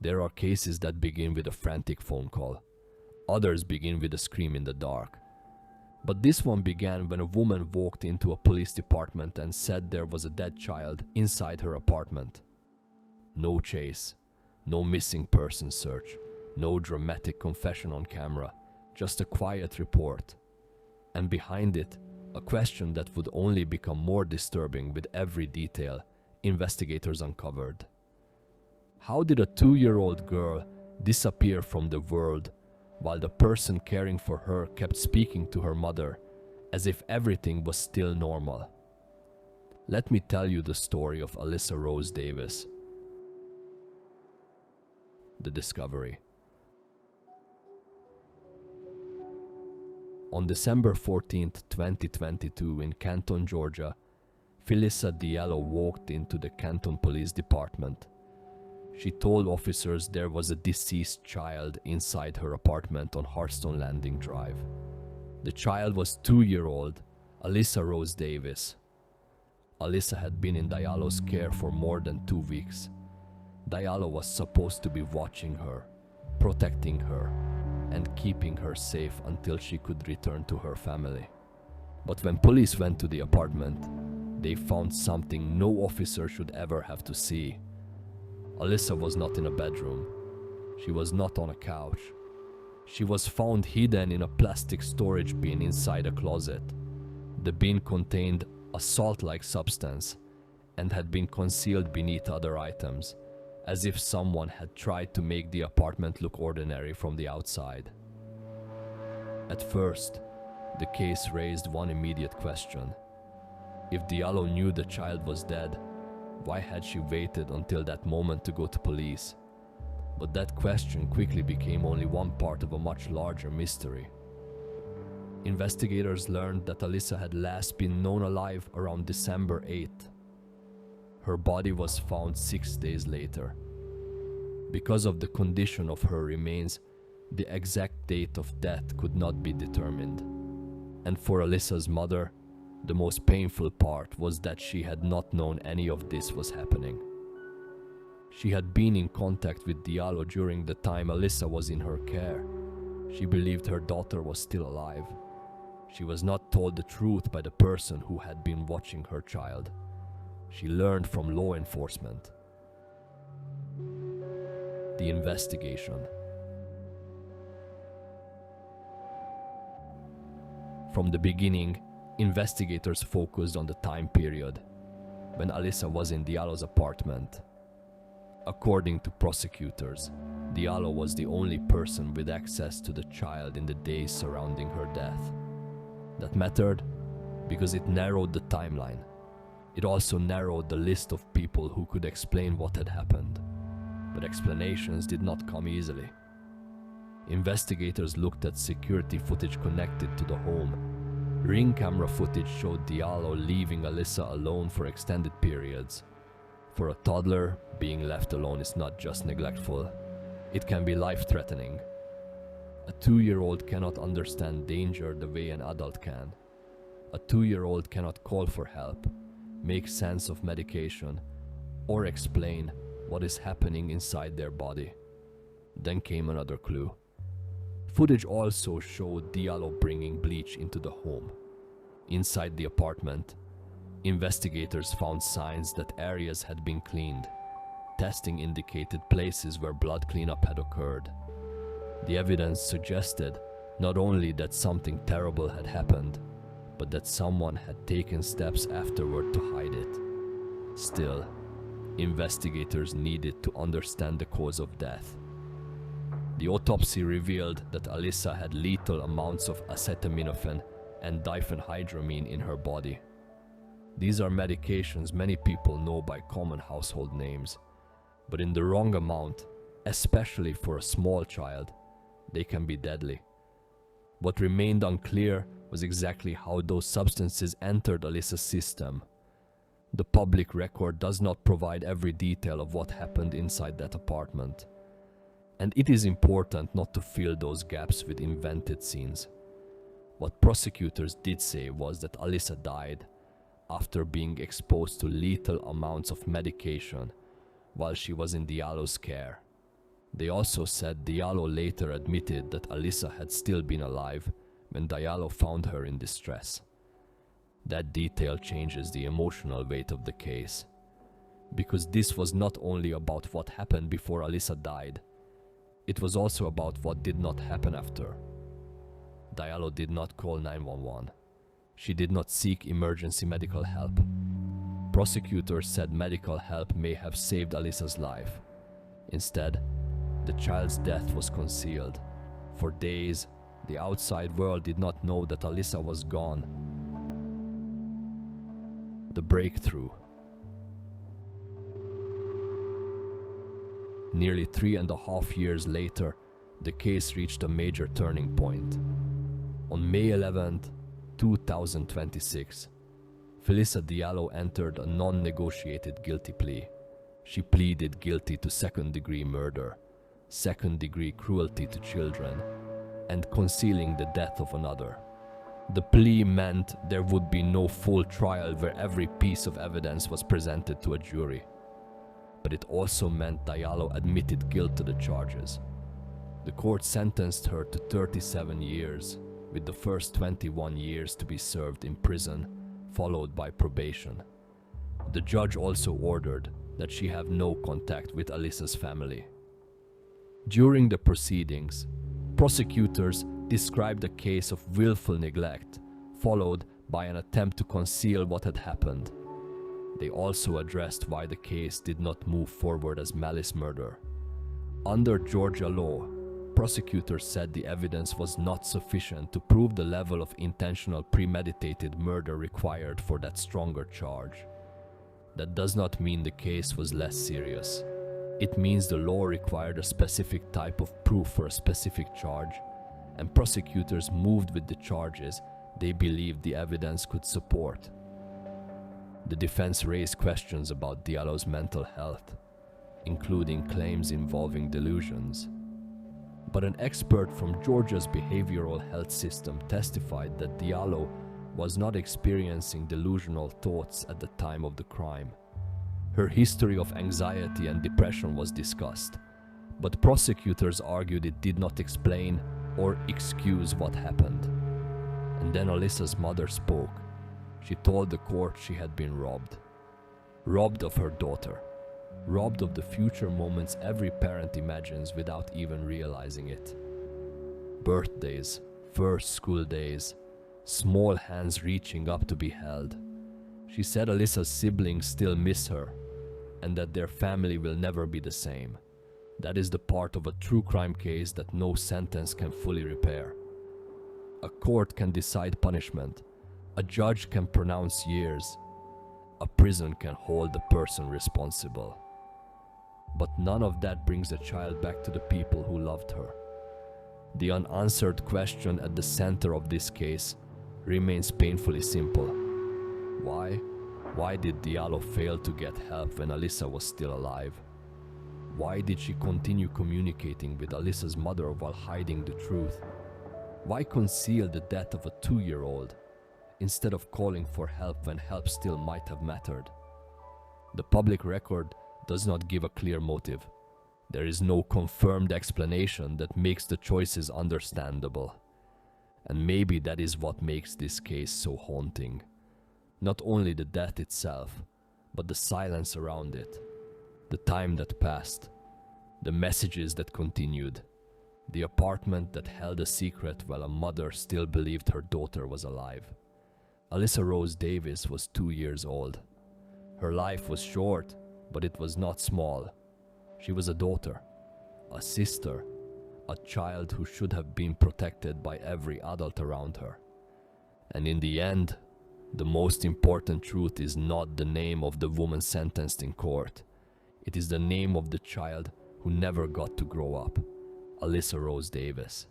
There are cases that begin with a frantic phone call. Others begin with a scream in the dark. But this one began when a woman walked into a police department and said there was a dead child inside her apartment. No chase, no missing person search, no dramatic confession on camera, just a quiet report. And behind it, a question that would only become more disturbing with every detail investigators uncovered. How did a 2-year-old girl disappear from the world while the person caring for her kept speaking to her mother as if everything was still normal? Let me tell you the story of Alyssa Rose Davis. The discovery. On December 14, 2022 in Canton, Georgia, Phillissa Diallo walked into the Canton Police Department. She told officers there was a deceased child inside her apartment on Hearthstone Landing Drive. The child was 2-year-old Alyssa Rose Davis. Alyssa had been in Diallo's care for more than 2 weeks. Diallo was supposed to be watching her, protecting her, and keeping her safe until she could return to her family. But when police went to the apartment, they found something no officer should ever have to see. Alyssa was not in a bedroom. She was not on a couch. She was found hidden in a plastic storage bin inside a closet. The bin contained a salt-like substance and had been concealed beneath other items, as if someone had tried to make the apartment look ordinary from the outside. At first, the case raised one immediate question. If Diallo knew the child was dead, why had she waited until that moment to go to police? But that question quickly became only one part of a much larger mystery. Investigators learned that Alyssa had last been known alive around December 8th. Her body was found 6 days later. Because of the condition of her remains, the exact date of death could not be determined. And for Alyssa's mother, the most painful part was that she had not known any of this was happening. She had been in contact with Diallo during the time Alyssa was in her care. She believed her daughter was still alive. She was not told the truth by the person who had been watching her child. She learned from law enforcement. The investigation. From the beginning, investigators focused on the time period when Alyssa was in Diallo's apartment. According to prosecutors, Diallo was the only person with access to the child in the days surrounding her death. That mattered because it narrowed the timeline. It also narrowed the list of people who could explain what had happened. But explanations did not come easily. Investigators looked at security footage connected to the home. Ring camera footage showed Diallo leaving Alyssa alone for extended periods. For a toddler, being left alone is not just neglectful. It can be life-threatening. A 2-year-old cannot understand danger the way an adult can. A 2-year-old cannot call for help, make sense of medication, or explain what is happening inside their body. Then came another clue. Footage also showed Diallo bringing bleach into the home. Inside the apartment, investigators found signs that areas had been cleaned. Testing indicated places where blood cleanup had occurred. The evidence suggested not only that something terrible had happened, but that someone had taken steps afterward to hide it. Still, investigators needed to understand the cause of death. The autopsy revealed that Alyssa had lethal amounts of acetaminophen and diphenhydramine in her body. These are medications many people know by common household names, but in the wrong amount, especially for a small child, they can be deadly. What remained unclear was exactly how those substances entered Alyssa's system. The public record does not provide every detail of what happened inside that apartment. And it is important not to fill those gaps with invented scenes. What prosecutors did say was that Alyssa died after being exposed to lethal amounts of medication while she was in Diallo's care. They also said Diallo later admitted that Alyssa had still been alive when Diallo found her in distress. That detail changes the emotional weight of the case, because this was not only about what happened before Alyssa died, it was also about what did not happen after. Diallo did not call 911. She did not seek emergency medical help. Prosecutors said medical help may have saved Alyssa's life. Instead, the child's death was concealed. For days, the outside world did not know that Alyssa was gone. The breakthrough. Nearly 3.5 years later, the case reached a major turning point. On May 11, 2026, Phillissa Diallo entered a non-negotiated guilty plea. She pleaded guilty to second-degree murder, second-degree cruelty to children, and concealing the death of another. The plea meant there would be no full trial where every piece of evidence was presented to a jury. But it also meant Diallo admitted guilt to the charges. The court sentenced her to 37 years, with the first 21 years to be served in prison, followed by probation. The judge also ordered that she have no contact with Alyssa's family. During the proceedings, prosecutors described a case of willful neglect, followed by an attempt to conceal what had happened. They also addressed why the case did not move forward as malice murder. Under Georgia law, prosecutors said the evidence was not sufficient to prove the level of intentional premeditated murder required for that stronger charge. That does not mean the case was less serious. It means the law required a specific type of proof for a specific charge, and prosecutors moved with the charges they believed the evidence could support. The defense raised questions about Diallo's mental health, including claims involving delusions. But an expert from Georgia's behavioral health system testified that Diallo was not experiencing delusional thoughts at the time of the crime. Her history of anxiety and depression was discussed, but prosecutors argued it did not explain or excuse what happened. And then Alyssa's mother spoke. She told the court she had been robbed. Robbed of her daughter. Robbed of the future moments every parent imagines without even realizing it. Birthdays, first school days, small hands reaching up to be held. She said Alyssa's siblings still miss her, and that their family will never be the same. That is the part of a true crime case that no sentence can fully repair. A court can decide punishment. A judge can pronounce years. A prison can hold the person responsible. But none of that brings the child back to the people who loved her. The unanswered question at the center of this case remains painfully simple. Why? Why did Diallo fail to get help when Alyssa was still alive? Why did she continue communicating with Alyssa's mother while hiding the truth? Why conceal the death of a 2-year-old instead of calling for help when help still might have mattered? The public record does not give a clear motive. There is no confirmed explanation that makes the choices understandable. And maybe that is what makes this case so haunting. Not only the death itself, but the silence around it. The time that passed. The messages that continued. The apartment that held a secret while a mother still believed her daughter was alive. Alyssa Rose Davis was 2 years old. Her life was short, but it was not small. She was a daughter, a sister, a child who should have been protected by every adult around her. And in the end, the most important truth is not the name of the woman sentenced in court. It is the name of the child who never got to grow up, Alyssa Rose Davis.